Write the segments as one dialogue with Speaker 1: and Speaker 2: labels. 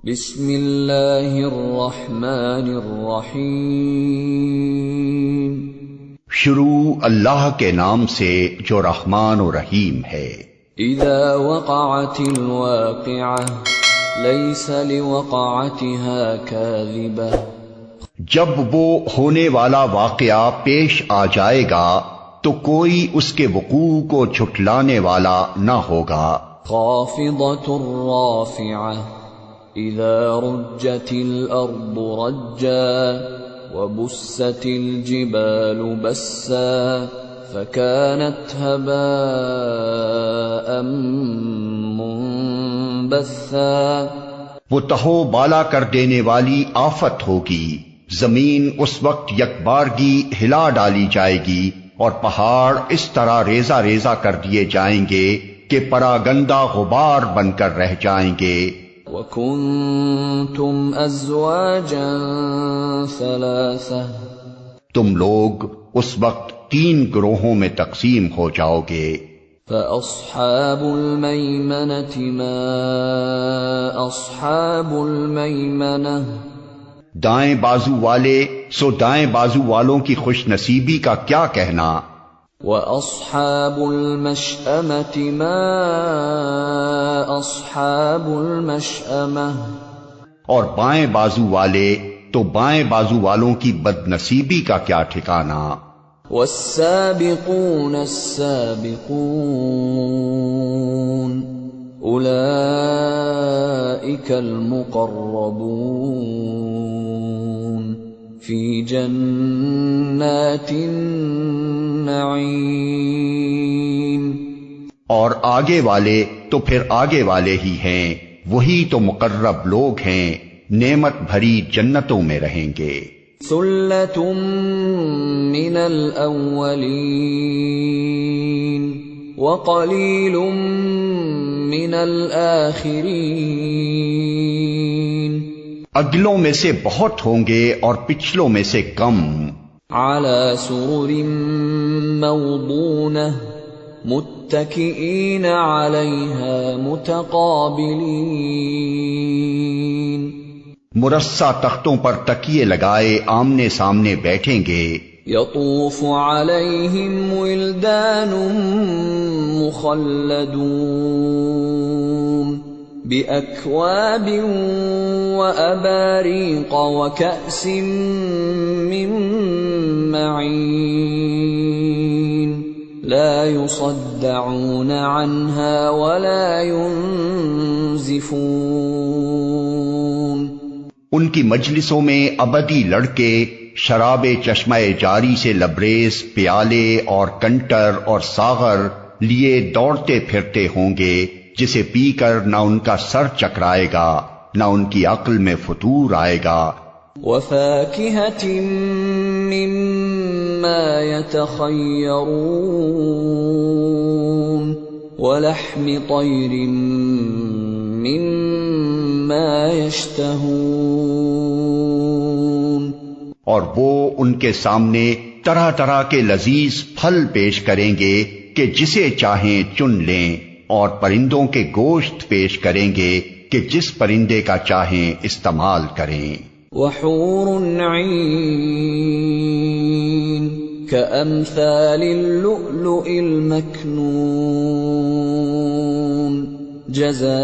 Speaker 1: بسم اللہ الرحمن الرحیم۔
Speaker 2: شروع اللہ کے نام سے جو رحمان و رحیم ہے۔
Speaker 1: اذا وقعت الواقعة لیس لوقعتها کاذبہ،
Speaker 2: جب وہ ہونے والا واقعہ پیش آ جائے گا تو کوئی اس کے وقوع کو جھٹلانے والا نہ ہوگا۔
Speaker 1: خافضۃ رافعہ اذا رجت الارض رجا وبست الجبال بسا فكانت هباء منبثا،
Speaker 2: وہ تہو بالا کر دینے والی آفت ہوگی، زمین اس وقت یکبارگی ہلا ڈالی جائے گی اور پہاڑ اس طرح ریزہ ریزہ کر دیے جائیں گے کہ پراگندہ غبار بن کر رہ جائیں گے۔
Speaker 1: وَكُنْتُمْ أَزْوَاجًا ثَلَاثَةً،
Speaker 2: تم لوگ اس وقت 3 گروہوں میں تقسیم ہو جاؤ گے۔
Speaker 1: فَأَصْحَابُ الْمَيْمَنَةِ مَا أَصْحَابُ الْمَيْمَنَةِ،
Speaker 2: دائیں بازو والے سو دائیں بازو والوں کی خوش نصیبی کا کیا کہنا۔
Speaker 1: وَأَصْحَابُ الْمَشْأَمَةِ مَا أَصْحَابُ الْمَشْأَمَةِ، اور
Speaker 2: بائیں بازو والے تو بائیں بازو والوں کی بد نصیبی کا کیا ٹھکانہ۔
Speaker 1: وَالسَّابِقُونَ السَّابِقُونَ أُولَئِكَ الْمُقَرَّبُونَ فِي جَنَّاتِ النَّعِيمِ،
Speaker 2: اور آگے والے تو پھر آگے والے ہی ہیں، وہی تو مقرب لوگ ہیں، نعمت بھری جنتوں میں رہیں گے۔
Speaker 1: ثُلَّةٌ مِّنَ الْأَوَّلِينَ وَقَلِيلٌ مِّنَ الْآخِرِينَ،
Speaker 2: اگلوں میں سے بہت ہوں گے اور پچھلوں میں سے کم۔
Speaker 1: عَلَى سُرُرٍ مَّوْضُونَةٍ مُتَّكِئِينَ عَلَيْهَا مُتَقَابِلِينَ،
Speaker 2: مرصع تختوں پر تکیے لگائے آمنے سامنے بیٹھیں گے۔
Speaker 1: يطوف عليهم ولدان مخلدون بأكواب وأباريق وكأس من معين لا يصدعون عنها ولا ينزفون،
Speaker 2: ان کی مجلسوں میں ابدی لڑکے شراب چشمہ جاری سے لبریز پیالے اور کنٹر اور ساغر لیے دوڑتے پھرتے ہوں گے، جسے پی کر نہ ان کا سر چکرائے گا نہ ان کی عقل میں فتور آئے گا۔
Speaker 1: وَفَاكِهَةٍ مِّمَّا يَتَخَيَّرُونَ وَلَحْمِ طَيْرٍ مِّمَّا يَشْتَهُونَ،
Speaker 2: اور وہ ان کے سامنے طرح طرح کے لذیذ پھل پیش کریں گے کہ جسے چاہیں چن لیں، اور پرندوں کے گوشت پیش کریں گے کہ جس پرندے کا چاہیں استعمال کریں۔
Speaker 1: وحور عین کأمثال اللؤلؤ المكنون جزاء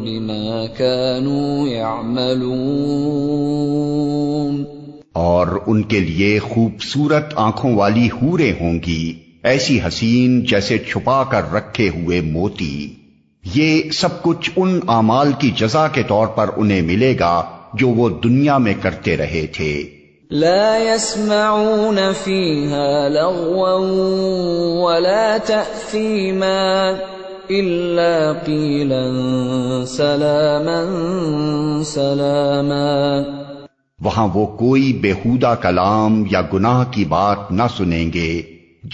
Speaker 1: بما كانوا يعملون، اور
Speaker 2: ان کے لیے خوبصورت آنکھوں والی حوریں ہوں گی، ایسی حسین جیسے چھپا کر رکھے ہوئے موتی۔ یہ سب کچھ ان اعمال کی جزا کے طور پر انہیں ملے گا جو وہ دنیا میں کرتے رہے تھے۔
Speaker 1: لا يسمعون فيها لغوا ولا تأثيما إلا قيلا سلاما سلاما،
Speaker 2: وہاں وہ کوئی بےہودہ کلام یا گناہ کی بات نہ سنیں گے،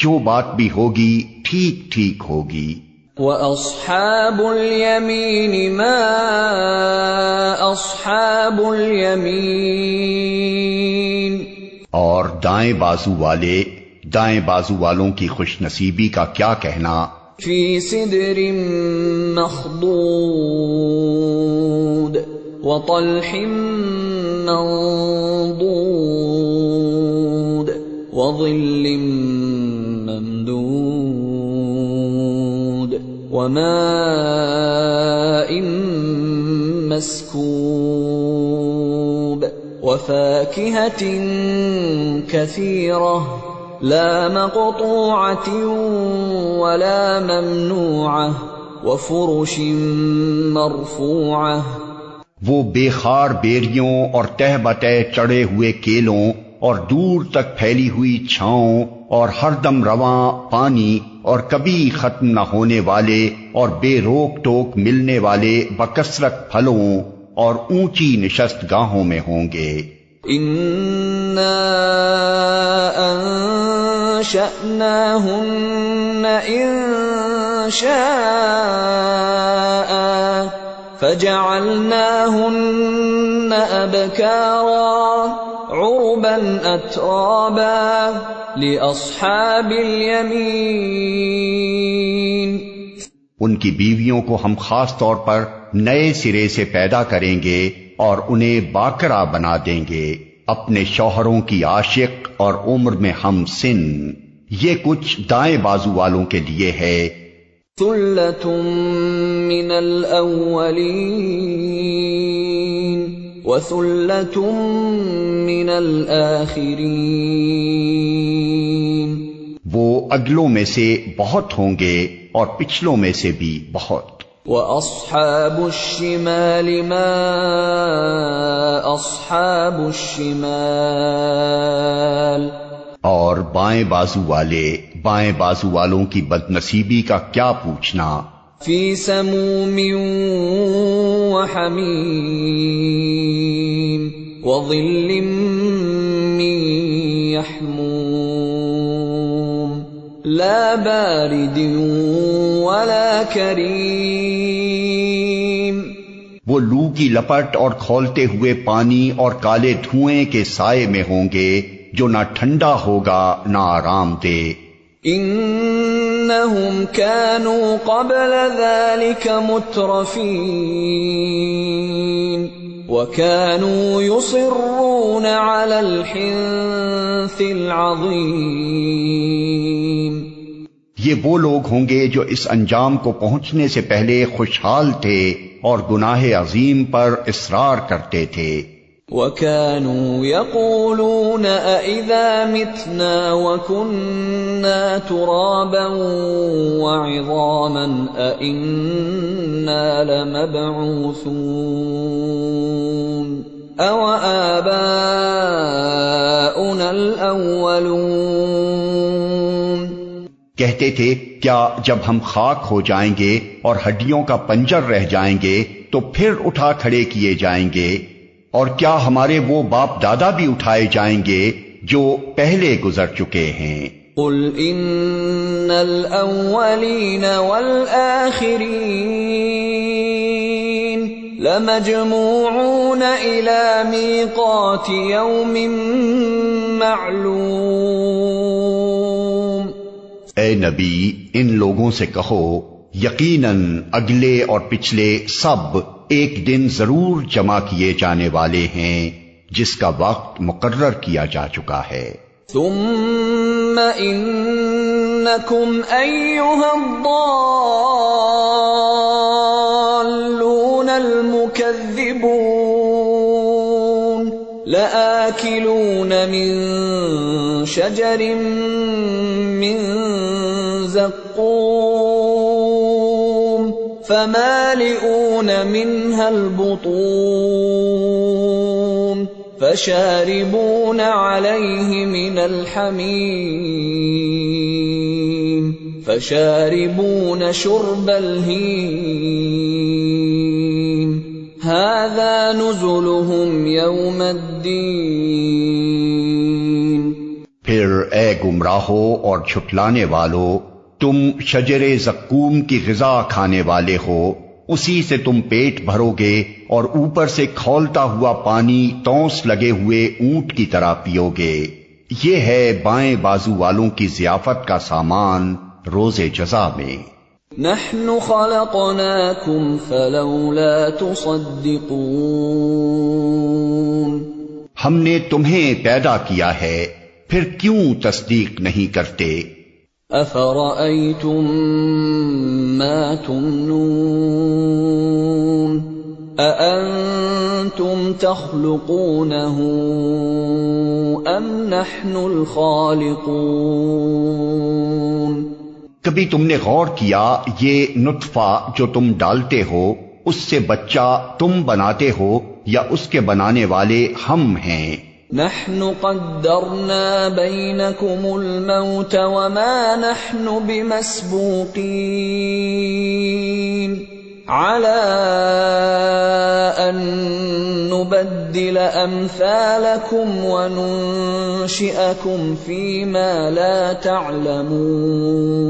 Speaker 2: جو بات بھی ہوگی ٹھیک ٹھیک ہوگی۔
Speaker 1: وَأَصْحَابُ الْيَمِينِ مَا أَصْحَابُ الْيَمِينِ،
Speaker 2: اور دائیں بازو والے دائیں بازو والوں کی خوش نصیبی کا کیا کہنا،
Speaker 1: فی سدر مخضود وطلح منضود وظل ممدود وماء مسكوب وفاكهة كثيرة لا مقطوعة ولا ممنوعة وفرش مرفوعة.
Speaker 2: وہ بے خار بیریوں اور تہ بتہ چڑھے ہوئے کیلوں اور دور تک پھیلی ہوئی چھاؤں اور ہر دم رواں پانی اور کبھی ختم نہ ہونے والے اور بے روک ٹوک ملنے والے بکثرت پھلوں اور اونچی نشست گاہوں میں ہوں گے.
Speaker 1: اِنَّا أَنشَأْنَاهُنَّ إِنشَاءً فَجَعَلْنَاهُنَّ أَبْكَارًا عُرُبًا أَتْرَابًا لِأَصْحَابِ الْيَمِينِ.
Speaker 2: ان کی بیویوں کو ہم خاص طور پر نئے سرے سے پیدا کریں گے اور انہیں باکرا بنا دیں گے اپنے شوہروں کی عاشق اور عمر میں ہم سن. یہ کچھ دائیں بازو والوں کے لیے ہے.
Speaker 1: ثُلَّةٌ مِّنَ الْأَوَّلِينَ وَثُلَّةٌ مِّنَ الْآخِرِينَ.
Speaker 2: وہ اگلوں میں سے بہت ہوں گے اور پچھلوں میں سے بھی بہت.
Speaker 1: وَأَصْحَابُ الشِّمَالِ مَا أَصْحَابُ الشِّمَالِ.
Speaker 2: اور بائیں بازو والوں کی بدنصیبی کا کیا پوچھنا.
Speaker 1: فِي سَمُومٍ وَحَمِيمٍ وَظِلٍّ مِّن يَحْمُومٍ لَا بَارِدٍ وَلَا كَرِيمٍ.
Speaker 2: وہ لو کی لپٹ اور کھولتے ہوئے پانی اور کالے دھوئیں کے سائے میں ہوں گے جو نہ ٹھنڈا ہوگا نہ آرام دے.
Speaker 1: انہم كانوا قبل ذلك مترفین وكانوا يصرون على الحنث العظیم.
Speaker 2: یہ وہ لوگ ہوں گے جو اس انجام کو پہنچنے سے پہلے خوشحال تھے اور گناہ عظیم پر اصرار کرتے تھے.
Speaker 1: وَكَانُوا يَقُولُونَ أَإِذَا مِتْنَا وَكُنَّا تُرَابًا وَعِظَامًا أَإِنَّا لَمَبْعُوثُونَ أَوَآبَاؤُنَا الْأَوَّلُونَ.
Speaker 2: کہتے تھے کیا جب ہم خاک ہو جائیں گے اور ہڈیوں کا پنجر رہ جائیں گے تو پھر اٹھا کھڑے کیے جائیں گے، اور کیا ہمارے وہ باپ دادا بھی اٹھائے جائیں گے جو پہلے گزر چکے ہیں.
Speaker 1: قل ان الاولین والآخرین لمجموعون الى میقات یوم معلوم.
Speaker 2: اے نبی ان لوگوں سے کہو یقیناً اگلے اور پچھلے سب ایک دن ضرور جمع کیے جانے والے ہیں جس کا وقت مقرر کیا جا چکا ہے.
Speaker 1: ثم انکم ایھا الضالون المکذبون لآکلون من شجر من زقوم فمالئون منها البطون فشاربون عليه من الحميم فشاربون شرب الهيم هذا نزلهم يوم الدين.
Speaker 2: پھر اے گمراہو اور جھٹلانے والو، تم شجر زقوم کی غذا کھانے والے ہو، اسی سے تم پیٹ بھرو گے اور اوپر سے کھولتا ہوا پانی تونس لگے ہوئے اونٹ کی طرح پیو گے. یہ ہے بائیں بازو والوں کی ضیافت کا سامان روز جزا میں.
Speaker 1: نحن خلقناكم فلولا تصدقون
Speaker 2: ہم نے تمہیں پیدا کیا ہے پھر کیوں تصدیق نہیں کرتے؟
Speaker 1: أفرأيتم ما تمنون أأنتم تخلقونه أم نحن الخالقون
Speaker 2: کبھی تم نے غور کیا یہ نطفہ جو تم ڈالتے ہو اس سے بچہ تم بناتے ہو یا اس کے بنانے والے ہم ہیں؟
Speaker 1: نحن قدرنا بينكم الموت وما نحن بمسبوقين على أن نبدل أمثالكم وننشئكم فيما لا تعلمون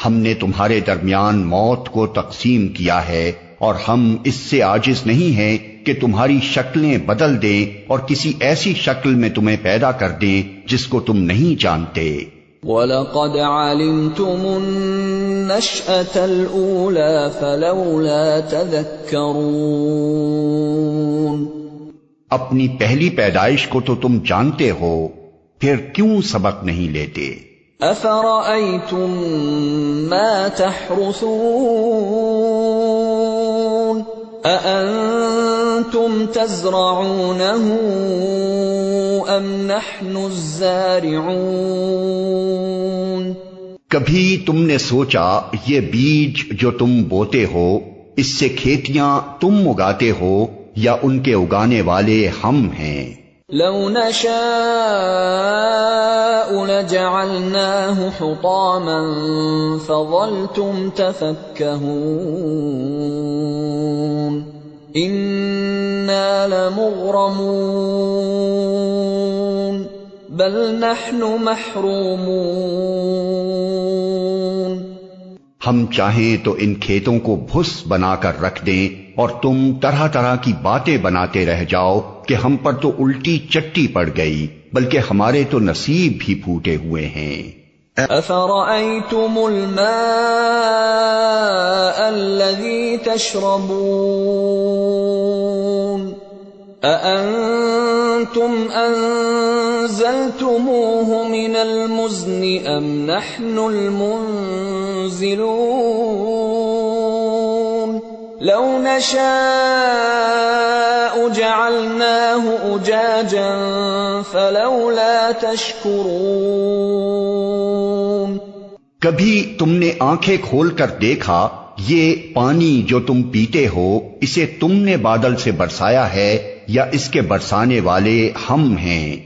Speaker 2: ہم نے تمہارے درمیان موت کو تقسیم کیا ہے اور ہم اس سے عاجز نہیں ہیں کہ تمہاری شکلیں بدل دیں اور کسی ایسی شکل میں تمہیں پیدا کر دیں جس کو تم نہیں جانتے۔
Speaker 1: وَلَقَدْ عَلِمْتُمُ النَّشْأَةَ الْأُولَى فَلَوْلَا تَذَكَّرُونَ
Speaker 2: اپنی پہلی پیدائش کو تو تم جانتے ہو، پھر کیوں سبق نہیں لیتے؟
Speaker 1: أَفَرَأَيْتُم مَّا تَحْرُثُونَ أَأَنتُمْ تَزْرَعُونَهُ أَمْ نَحْنُ الزَّارِعُونَ
Speaker 2: کبھی تم نے سوچا یہ بیج جو تم بوتے ہو اس سے کھیتیاں تم اگاتے ہو یا ان کے اگانے والے ہم ہیں؟
Speaker 1: لو نشاء لجعلناه حطاما فظلتم تفكهون إنا لمغرمون بل نحن محرومون
Speaker 2: ہم چاہیں تو ان کھیتوں کو بھس بنا کر رکھ دیں اور تم طرح طرح کی باتیں بناتے رہ جاؤ کہ ہم پر تو الٹی چٹی پڑ گئی، بلکہ ہمارے تو نصیب بھی پھوٹے ہوئے ہیں۔
Speaker 1: أفرأيتم الماء الذي تشربون أأنتم أنزلتموه من المزن أم نحن المنزلون لو نشاء جعلناه أجاجا فلولا تشكرون
Speaker 2: کبھی تم نے آنکھیں کھول کر دیکھا یہ پانی جو تم پیتے ہو اسے تم نے بادل سے برسایا ہے یا اس کے برسانے والے ہم ہیں؟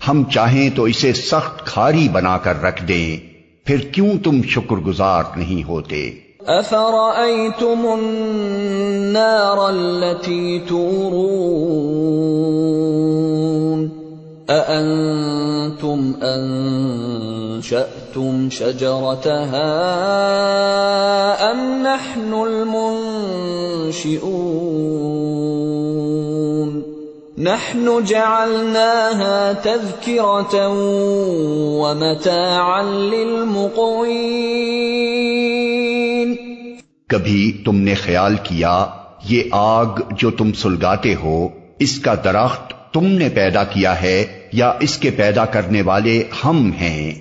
Speaker 2: ہم چاہیں تو اسے سخت کھاری بنا کر رکھ دیں، پھر کیوں تم شکر گزار نہیں ہوتے؟
Speaker 1: أفرأيتم النار التي تورون أأنتم أنشأتم شجرتها أم نحن المنشئون نحن جعلناها تذكرة ومتاعا للمقوين
Speaker 2: کبھی تم نے خیال کیا یہ آگ جو تم سلگاتے ہو اس کا درخت تم نے پیدا کیا ہے یا اس کے پیدا کرنے والے ہم ہیں؟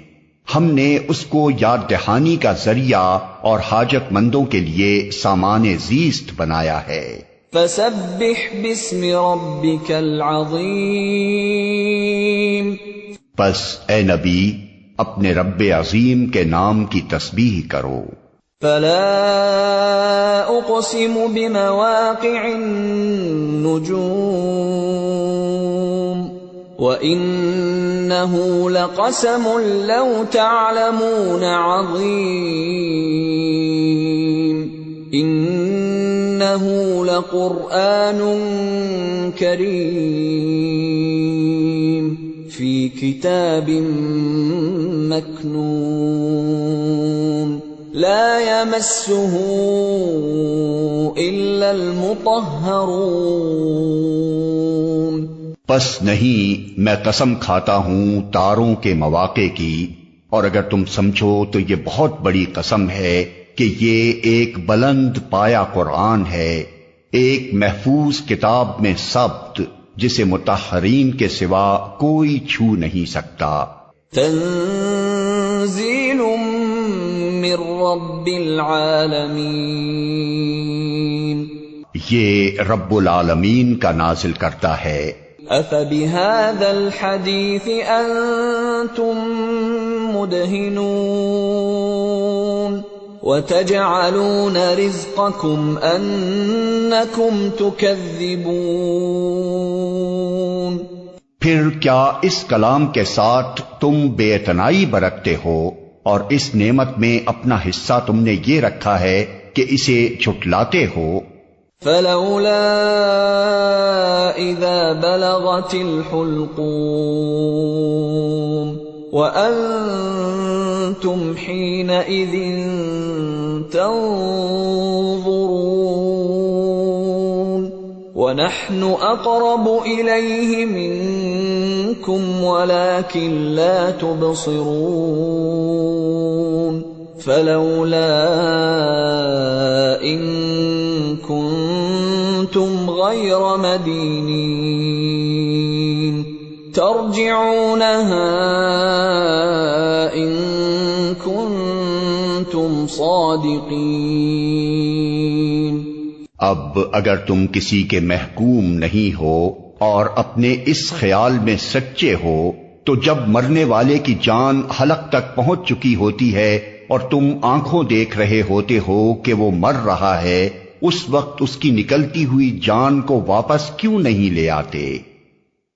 Speaker 2: ہم نے اس کو یاد دہانی کا ذریعہ اور حاجت مندوں کے لیے سامان زیست بنایا ہے۔
Speaker 1: فسبح باسم ربك العظیم
Speaker 2: بس اے نبی اپنے رب عظیم کے نام کی تسبیح کرو۔
Speaker 1: فلا اقسم بمواقع النجوم وإنه لقسم لو تعلمون عظيم إنه لقرآن كريم في كتاب مكنون لا يمسه إلا المطهرون
Speaker 2: بس نہیں میں قسم کھاتا ہوں تاروں کے مواقع کی، اور اگر تم سمجھو تو یہ بہت بڑی قسم ہے کہ یہ ایک بلند پایا قرآن ہے، ایک محفوظ کتاب میں ثبت، جسے مطہرین کے سوا کوئی چھو نہیں سکتا۔
Speaker 1: تنزیل من رب العالمین،
Speaker 2: یہ رب العالمین کا نازل کرتا ہے۔
Speaker 1: افبہذا الحدیث انتم مدہنون وتجعلون رزقکم انکم تکذبون۔
Speaker 2: پھر کیا اس کلام کے ساتھ تم بے اعتنائی برتتے ہو اور اس نعمت میں اپنا حصہ تم نے یہ رکھا ہے کہ اسے جھٹلاتے ہو؟
Speaker 1: فلولا اذا بلغت الحلقوم وانتم حينئذ تنظرون ونحن اقرب اليه منكم ولكن لا تبصرون فلولا ان كنتم غير مدينين ترجعونها ان كنتم صادقين۔
Speaker 2: اب اگر تم کسی کے محکوم نہیں ہو اور اپنے اس خیال میں سچے ہو تو جب مرنے والے کی جان حلق تک پہنچ چکی ہوتی ہے اور تم آنکھوں دیکھ رہے ہوتے ہو کہ وہ مر رہا ہے، اس وقت اس کی نکلتی ہوئی جان کو واپس کیوں نہیں لے آتے؟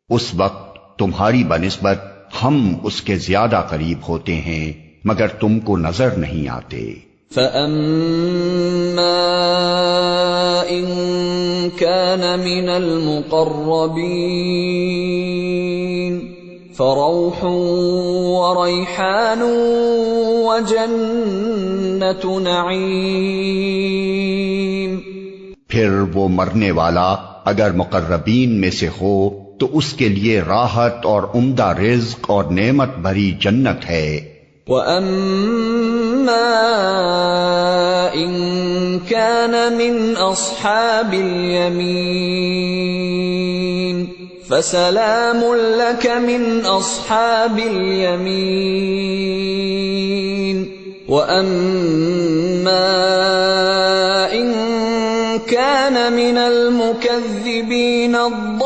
Speaker 2: اس وقت تمہاری بنسبت ہم اس کے زیادہ قریب ہوتے ہیں مگر تم کو نظر نہیں آتے۔
Speaker 1: فَأَمَّا إِن كَانَ مِنَ الْمُقَرَّبِينَ فَرَوْحٌ وَرَيْحَانٌ وَجَنَّةُ نَعِيمٍ۔
Speaker 2: پھر وہ مرنے والا اگر مقربین میں سے ہو تو اس کے لیے راحت اور عمدہ رزق اور نعمت بھری جنت ہے۔
Speaker 1: وَأَمَّا إِن كَانَ مِنْ أَصْحَابِ الْيَمِينِ فَسَلَامٌ لَكَ مِنْ أَصْحَابِ الْيَمِينِ وَأَمَّا إِن كَانَ مِنَ الْمُكَذِّبِينَ الضَّالِّينَ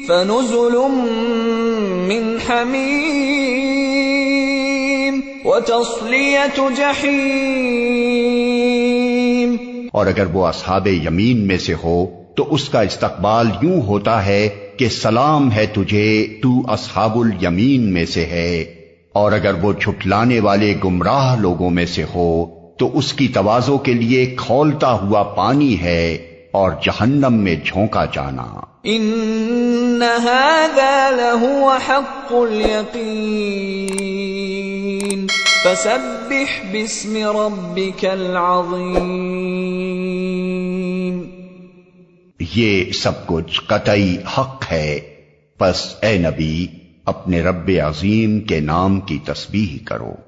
Speaker 1: فَنُزُلٌ مِّنْ حَمِيمٍ وَتَصْلِيَةُ جَحِيمٍ۔
Speaker 2: اور اگر وہ اصحاب یمین میں سے ہو تو اس کا استقبال یوں ہوتا ہے کہ سلام ہے تجھے، تو اصحاب الیمین میں سے ہے۔ اور اگر وہ جھٹلانے والے گمراہ لوگوں میں سے ہو تو اس کی تواضع کے لیے کھولتا ہوا پانی ہے اور جہنم میں جھونکا جانا۔
Speaker 1: ان هذا لهو حق اليقین فسبح باسم ربك العظیم۔
Speaker 2: یہ سب کچھ قطعی حق ہے، پس اے نبی اپنے رب عظیم کے نام کی تسبیح کرو۔